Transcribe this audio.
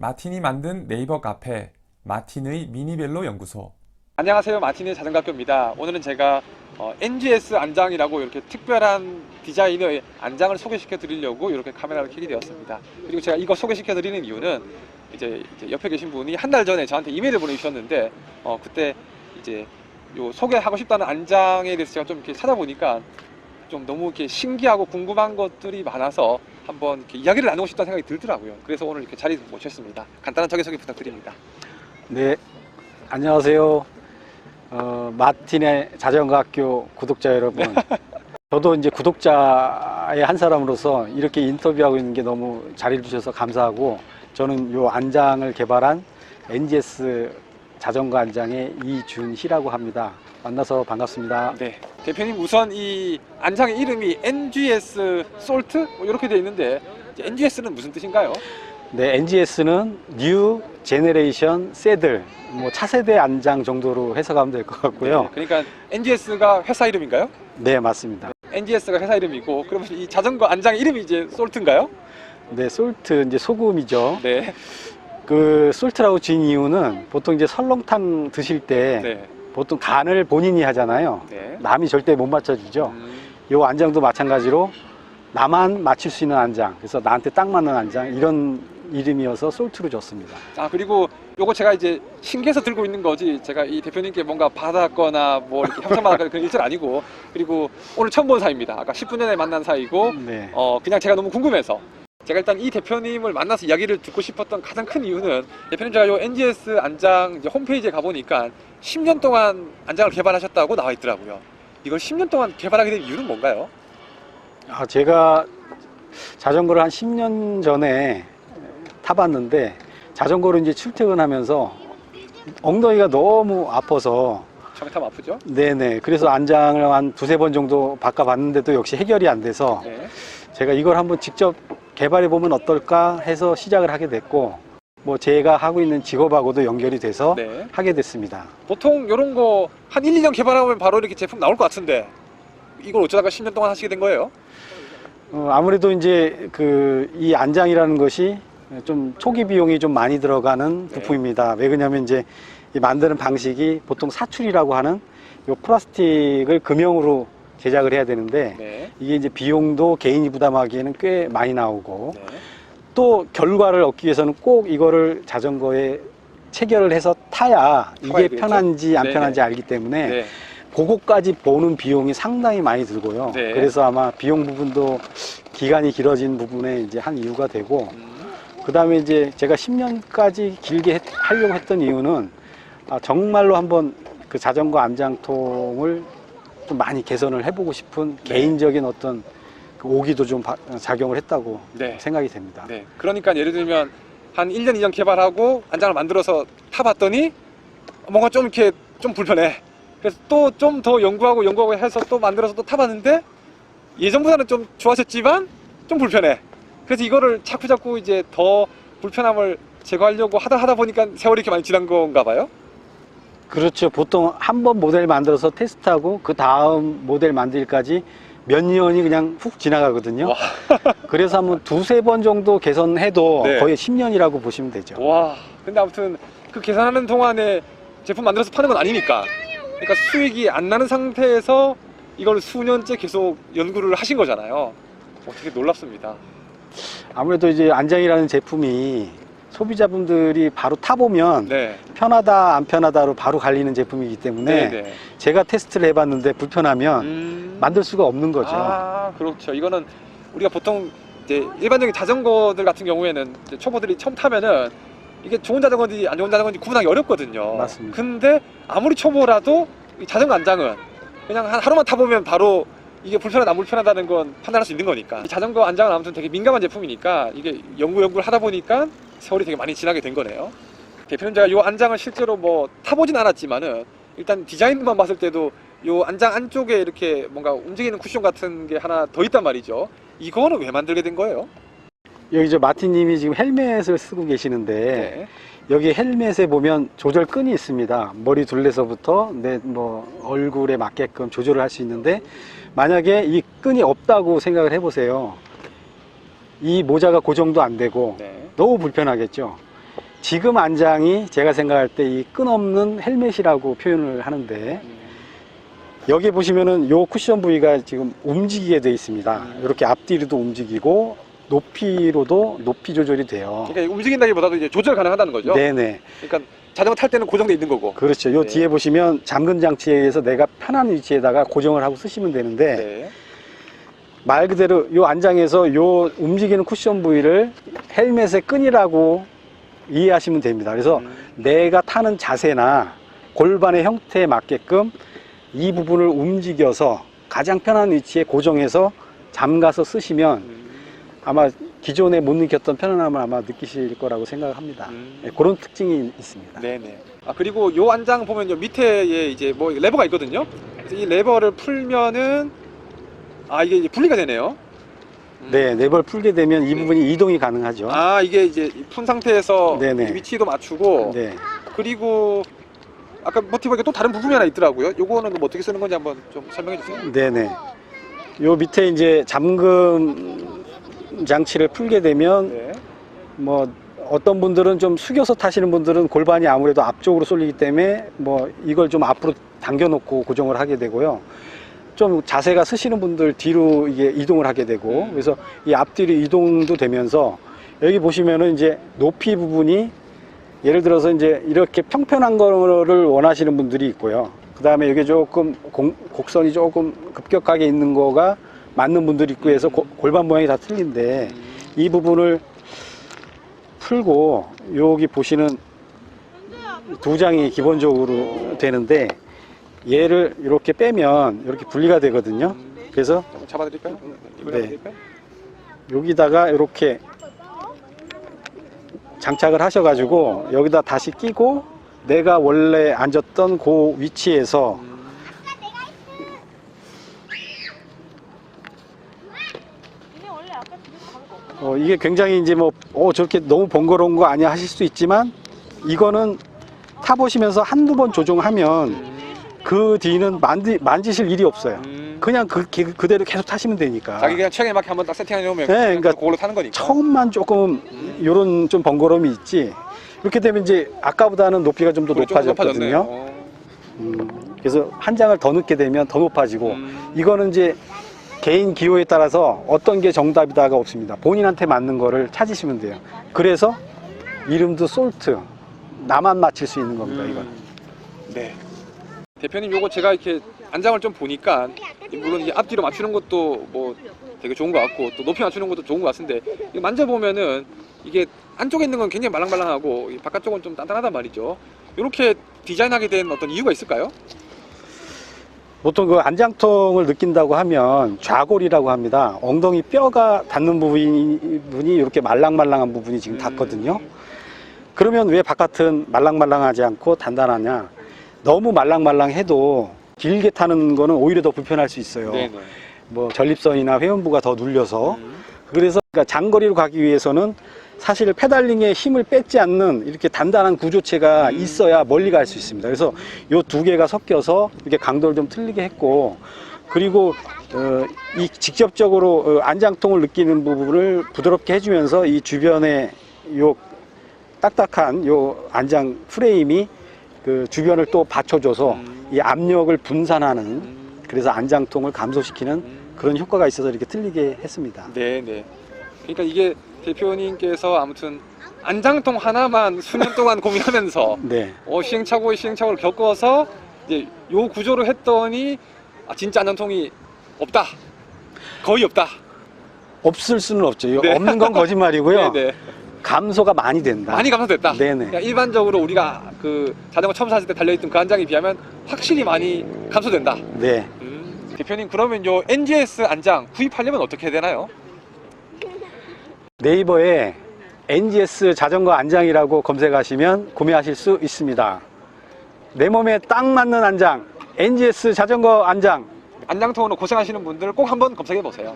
마틴이 만든 네이버 카페 마틴의 미니벨로 연구소. 안녕하세요, 마틴의 자전거학교입니다. 오늘은 제가 NGS 안장이라고 이렇게 특별한 디자인의 안장을 소개시켜 드리려고 이렇게 카메라를 켜게 되었습니다. 그리고 제가 이거 소개시켜 드리는 이유는 이제 옆에 계신 분이 한 달 전에 저한테 이메일을 보내주셨는데 그때 이제 요 소개하고 싶다는 안장에 대해서 제가 좀 이렇게 찾아보니까 좀 너무 이렇게 신기하고 궁금한 것들이 많아서 한번 이렇게 이야기를 나누고 싶다는 생각이 들더라고요. 그래서 오늘 이렇게 자리에 모셨습니다. 간단한 자기소개 부탁드립니다. 네, 안녕하세요. 마틴의 자전거학교 구독자 여러분. 저도 이제 구독자의 한 사람으로서 이렇게 인터뷰하고 있는 게 너무 자리를 주셔서 감사하고, 저는 요 안장을 개발한 NGS 자전거 안장의 이준희라고 합니다. 만나서 반갑습니다. 네, 대표님 우선 이 안장의 이름이 NGS 솔트 이렇게 되어 있는데 NGS는 무슨 뜻인가요? 네, NGS는 New Generation Saddle, 차세대 안장 정도로 해석하면 될 것 같고요. 네, 그러니까 NGS가 회사 이름인가요? 네, 맞습니다. NGS가 회사 이름이고, 그러면 이 자전거 안장 이름이 이제 솔트인가요? 네, 솔트, 이제 소금이죠. 네. 그 솔트라고 지은 이유는 보통 이제 설렁탕 드실 때 네. 보통 간을 본인이 하잖아요. 네. 남이 절대 못 맞춰주죠. 요 안장도 마찬가지로 나만 맞출 수 있는 안장, 그래서 나한테 딱 맞는 안장, 이런 이름이어서 솔트로 줬습니다. 그리고 요거 제가 이제 신기해서 들고 있는 거지, 제가 이 대표님께 뭔가 받았거나 뭐 이렇게 협찬받았거나 그런 일은 아니고, 그리고 오늘 처음 본 사이입니다. 아까 10분 전에 만난 사이고, 네. 그냥 제가 너무 궁금해서 제가 일단 이 대표님을 만나서 이야기를 듣고 싶었던 가장 큰 이유는, 대표님 제가 요 NGS 안장 이제 홈페이지에 가보니까 10년 동안 안장을 개발하셨다고 나와 있더라고요. 이걸 10년 동안 개발하게 된 이유는 뭔가요? 제가 자전거를 한 10년 전에 타봤는데, 자전거로 이제 출퇴근하면서 엉덩이가 너무 아파서, 처음에 타면 아프죠? 네네, 그래서 안장을 한 두세 번 정도 바꿔봤는데도 역시 해결이 안 돼서, 네. 제가 이걸 한번 직접 개발해 보면 어떨까 해서 시작을 하게 됐고, 제가 하고 있는 직업하고도 연결이 돼서 네. 하게 됐습니다. 보통 이런 거 한 1, 2년 개발하면 바로 이렇게 제품 나올 것 같은데, 이걸 어쩌다가 10년 동안 하시게 된 거예요? 아무래도 이제 이 안장이라는 것이 좀 초기 비용이 좀 많이 들어가는 네. 부품입니다. 왜 그러냐면 이제 이 만드는 방식이 보통 사출이라고 하는 요 플라스틱을 금형으로 제작을 해야 되는데, 네. 이게 이제 비용도 개인이 부담하기에는 꽤 많이 나오고, 네. 또 결과를 얻기 위해서는 꼭 이거를 자전거에 체결을 해서 타야 이게 되겠죠? 편한지 안 네네. 편한지 알기 때문에 네. 그거까지 보는 비용이 상당히 많이 들고요. 네. 그래서 아마 비용 부분도 기간이 길어진 부분에 이제 한 이유가 되고, 그 다음에 이제 제가 10년까지 길게 하려고 했던 이유는 정말로 한번 그 자전거 안장통을 좀 많이 개선을 해보고 싶은 네. 개인적인 어떤 그 오기도 좀 작용을 했다고 네. 생각이 됩니다. 네. 그러니까 예를 들면 한 1년, 2년 개발하고 안장을 만들어서 타봤더니 뭔가 좀 이렇게 좀 불편해. 그래서 또 좀 더 연구하고 해서 또 만들어서 또 타봤는데 예전보다는 좀 좋아졌지만 좀 불편해. 그래서 이거를 자꾸 이제 더 불편함을 제거하려고 하다 보니까 세월이 이렇게 많이 지난 건가 봐요? 그렇죠. 보통 한 번 모델 만들어서 테스트하고 그 다음 모델 만들기까지 몇 년이 그냥 훅 지나가거든요. 와. 그래서 한번 두세 번 정도 개선해도 네. 거의 10년이라고 보시면 되죠. 와, 근데 아무튼 그 계산하는 동안에 제품 만들어서 파는 건 아니니까, 그러니까 수익이 안 나는 상태에서 이걸 수년째 계속 연구를 하신 거잖아요. 되게 놀랍습니다. 아무래도 이제 안장이라는 제품이 소비자분들이 바로 타보면 네. 편하다 안 편하다로 바로 갈리는 제품이기 때문에 네. 제가 테스트를 해봤는데 불편하면 만들 수가 없는 거죠. 그렇죠. 이거는 우리가 보통 이제 일반적인 자전거들 같은 경우에는 이제 초보들이 처음 타면은 이게 좋은 자전거인지 안 좋은 자전거인지 구분하기 어렵거든요. 맞습니다. 근데 아무리 초보라도 이 자전거 안장은 그냥 한 하루만 타보면 바로 이게 불편하다 안 불편하다는 건 판단할 수 있는 거니까. 이 자전거 안장은 아무튼 되게 민감한 제품이니까 이게 연구를 하다 보니까 세월이 되게 많이 지나게 된 거네요. 대표님, 제가 이 안장을 실제로 타보진 않았지만은 일단 디자인만 봤을 때도 이 안장 안쪽에 이렇게 뭔가 움직이는 쿠션 같은 게 하나 더 있단 말이죠. 이거는 왜 만들게 된 거예요? 여기 마틴님이 지금 헬멧을 쓰고 계시는데, 네. 여기 헬멧에 보면 조절 끈이 있습니다. 머리 둘레서부터 내 얼굴에 맞게끔 조절을 할 수 있는데, 만약에 이 끈이 없다고 생각을 해보세요. 이 모자가 고정도 안 되고 네. 너무 불편하겠죠. 지금 안장이 제가 생각할 때 이 끈없는 헬멧이라고 표현을 하는데, 여기 보시면은 요 쿠션 부위가 지금 움직이게 되어 있습니다. 이렇게 앞뒤로도 움직이고 높이로도 높이 조절이 돼요. 그러니까 움직인다기보다도 이제 조절 가능하다는 거죠. 네네. 그러니까 자전거 탈 때는 고정돼 있는 거고. 그렇죠. 요 네. 뒤에 보시면 잠근 장치에 의해서 내가 편한 위치에다가 고정을 하고 쓰시면 되는데, 네. 말 그대로 요 안장에서 요 움직이는 쿠션 부위를 헬멧의 끈이라고 이해하시면 됩니다. 그래서 내가 타는 자세나 골반의 형태에 맞게끔 이 부분을 움직여서 가장 편한 위치에 고정해서 잠가서 쓰시면 아마 기존에 못 느꼈던 편안함을 아마 느끼실 거라고 생각합니다. 네, 그런 특징이 있습니다. 네네. 아, 그리고 요 안장 보면 요 밑에에 이제 뭐 레버가 있거든요. 그래서 이 레버를 풀면은 이게 이제 분리가 되네요. 네, 레버를 풀게 되면 이 부분이 이동이 가능하죠. 이게 이제 푼 상태에서 네네. 위치도 맞추고, 네. 그리고 아까 모티브가 또 다른 부분이 하나 있더라고요. 요거는 뭐 어떻게 쓰는 건지 한번 좀 설명해 주세요. 네네. 요 밑에 이제 잠금 장치를 풀게 되면 네. 뭐 어떤 분들은 좀 숙여서 타시는 분들은 골반이 아무래도 앞쪽으로 쏠리기 때문에 뭐 이걸 좀 앞으로 당겨 놓고 고정을 하게 되고요. 좀 자세가 쓰시는 분들 뒤로 이게 이동을 하게 되고, 그래서 이 앞뒤로 이동도 되면서 여기 보시면은 이제 높이 부분이 예를 들어서 이제 이렇게 평평한 거를 원하시는 분들이 있고요. 그 다음에 여기 조금 곡선이 조금 급격하게 있는 거가 맞는 분들이 있고 해서 골반 모양이 다 틀린데, 이 부분을 풀고 여기 보시는 두 장이 기본적으로 되는데, 얘를 이렇게 빼면 이렇게 분리가 되거든요. 그래서 잡아드릴까요? 네. 여기다가 이렇게 장착을 하셔가지고 여기다 다시 끼고 내가 원래 앉았던 그 위치에서 이게 굉장히 이제 뭐 저렇게 너무 번거로운 거 아니야 하실 수 있지만, 이거는 타보시면서 한두 번 조정하면 그 뒤는 만지실 일이 없어요. 그냥 그대로 계속 타시면 되니까. 자기 그냥 취향에 맞게 한번 딱 세팅해 놓으면 네, 그러니까 그걸로 타는 거니까. 처음만 조금 요런 좀 번거로움이 있지, 이렇게 되면 이제 아까보다는 높이가 좀 더 높아졌거든요. 그래서 한 장을 더 넣게 되면 더 높아지고, 이거는 이제 개인 기호에 따라서 어떤 게 정답이다가 없습니다. 본인한테 맞는 거를 찾으시면 돼요. 그래서 이름도 솔트, 나만 맞힐 수 있는 겁니다. 이건. 네. 대표님, 요거 제가 이렇게 안장을 좀 보니까 물론 이게 앞뒤로 맞추는 것도 뭐 되게 좋은 것 같고 또 높이 맞추는 것도 좋은 것 같은데, 이거 만져보면은 이게 안쪽에 있는 건 굉장히 말랑말랑하고 이 바깥쪽은 좀 단단하단 말이죠. 이렇게 디자인하게 된 어떤 이유가 있을까요? 보통 그 안장통을 느낀다고 하면 좌골이라고 합니다. 엉덩이 뼈가 닿는 부분이 이렇게 말랑말랑한 부분이 지금 닿거든요. 그러면 왜 바깥은 말랑말랑하지 않고 단단하냐? 너무 말랑말랑해도 길게 타는 거는 오히려 더 불편할 수 있어요. 네네. 뭐 전립선이나 회음부가 더 눌려서. 그래서 그러니까 장거리로 가기 위해서는 사실 페달링에 힘을 뺏지 않는 이렇게 단단한 구조체가 있어야 멀리 갈 수 있습니다. 그래서 요 두 개가 섞여서 이렇게 강도를 좀 틀리게 했고, 그리고 이 직접적으로 안장통을 느끼는 부분을 부드럽게 해주면서 이 주변에 요 딱딱한 요 안장 프레임이 그 주변을 또 받쳐줘서 이 압력을 분산하는, 그래서 안장통을 감소시키는 그런 효과가 있어서 이렇게 틀리게 했습니다. 네네. 그러니까 이게 대표님께서 아무튼 안장통 하나만 수년 동안 고민하면서 네. 시행착오를 겪어서 이제 요 구조로 했더니 진짜 안장통이 없다. 거의 없다. 없을 수는 없죠. 네. 없는 건 거짓말이고요. 네네. 감소가 많이 된다. 많이 감소됐다. 네네. 그러니까 일반적으로 우리가 그 자전거 처음 샀을 때 달려있던 그 안장에 비하면 확실히 많이 감소된다. 네. 대표님, 그러면 요 NGS 안장 구입하려면 어떻게 해야 되나요? 네이버에 NGS 자전거 안장이라고 검색하시면 구매하실 수 있습니다. 내 몸에 딱 맞는 안장, NGS 자전거 안장. 안장통으로 고생하시는 분들 꼭 한번 검색해 보세요.